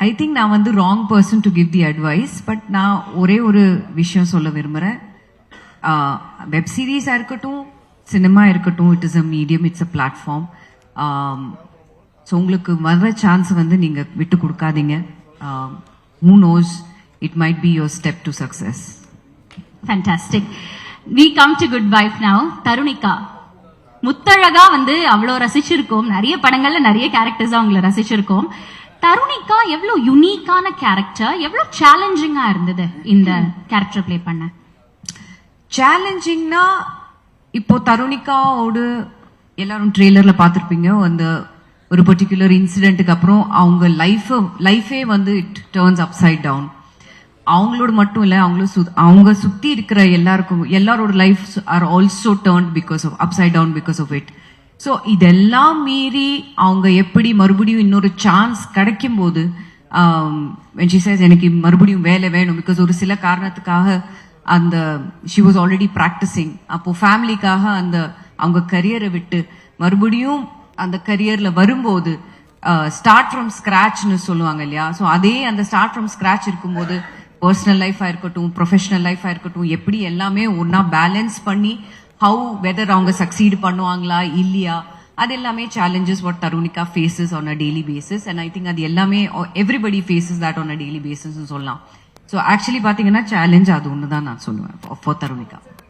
I think நான் வந்து wrong person to give the advice. But நான் ஒரே ஒரு விஷயம் சொல்ல விரும்புகிறேன். வெப் சீரிஸாக இருக்கட்டும், சினிமா இருக்கட்டும், it is a medium, it's a platform. So உங்களுக்கு வர்ற சான்ஸ் வந்து நீங்கள் விட்டு கொடுக்காதீங்க. Who knows, it might be your step to success. Fantastic. we come to good wife now. Tarunika, முத்தழகா வந்து அவ்வளோ ரசிச்சிருக்கோம். நிறைய படங்கள்ல நிறைய கேரக்டர்ஸ் அவங்கள ரசிச்சிருக்கோம். தருணிகா எவ்வளவு யுனிக்கான கேரக்டர், எவ்வளவு சேலஞ்சிங்கா இருந்தது இந்த கேரக்டர் பிளே பண்ண? சேலஞ்சிங்னா, இப்போ தருணிகாவோடு எல்லாரும் ட்ரெய்லர்ல பார்த்துருப்பீங்க. அந்த ஒரு பர்டிகுலர் இன்சிடென்ட்டுக்கு அப்புறம் அவங்க லைஃபே வந்து இட் டர்ன்ஸ் அப்சைட் டவுன். அவங்களோட மட்டும் இல்ல, அவங்க சுத்தி இருக்கிற எல்லாரோட life are also turned because of upside down, because of it. So இதெல்லாம் மீறி அவங்க எப்படி மறுபடியும் இன்னொரு சான்ஸ் கிடைக்கும் போது when she says எனக்கு மறுபடியும் வேலை வேணும், பிகாஸ் ஒரு சில காரணத்துக்காக அந்த she was already practicing. அப்போ ஃபேமிலிக்காக அந்த அவங்க கரியரை விட்டு மறுபடியும் அந்த கரியர்ல வரும்போது ஸ்டார்ட் ஃப்ரம் ஸ்கிராச்னு சொல்லுவாங்க இல்லையா. ஸோ அதே அந்த ஸ்டார்ட் ஃப்ரம் ஸ்கிராச் இருக்கும்போது பர்சனல் லைஃபா இருக்கட்டும், ப்ரொஃபஷனல் லைஃபா இருக்கட்டும், எப்படி எல்லாமே ஒன்னா பேலன்ஸ் பண்ணி ஹவு வெதர் அவங்க சக்சீட் பண்ணுவாங்களா இல்லையா, அது எல்லாமே challenges what Tarunika faces on a daily basis. And I think அது எல்லாமே everybody faces that on a daily basis சொல்லலாம். ஸோ ஆக்சுவலி பாத்தீங்கன்னா சேலஞ்ச் அது ஒன்று தான் நான் சொல்லுவேன் ஃபார் தருணிகா.